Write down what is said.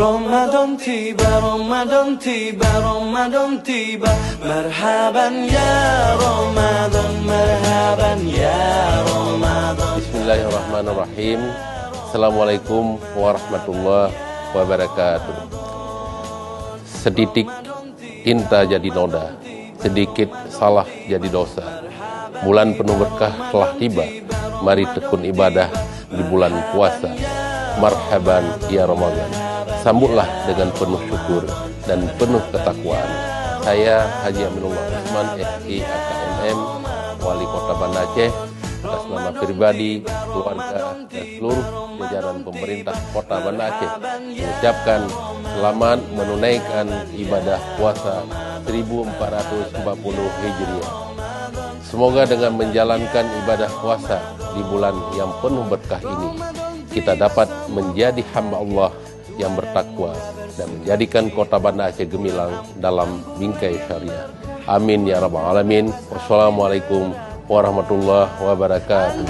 Ramadan tiba, Ramadan tiba, Ramadan tiba. Marhaban ya Ramadan, marhaban ya Ramadan. Bismillahirrahmanirrahim. Assalamualaikum warahmatullahi wabarakatuh. Setitik tinta jadi noda, sedikit salah jadi dosa. Bulan penuh berkah telah tiba, mari tekun ibadah di bulan puasa. Marhaban ya Ramadan. Sambutlah dengan penuh syukur dan penuh ketakwaan. Saya Haji Aminullah Usman, SI AKMM, Wali Kota Banda Aceh, atas nama pribadi, keluarga, dan seluruh jajaran pemerintah Kota Banda Aceh mengucapkan selamat menunaikan ibadah puasa 1440 Hijriah. Semoga dengan menjalankan ibadah puasa di bulan yang penuh berkah ini, kita dapat menjadi hamba Allah yang bertakwa dan menjadikan Kota Banda Aceh gemilang dalam bingkai syariah. Amin ya rabbal alamin. Wassalamualaikum warahmatullahi wabarakatuh.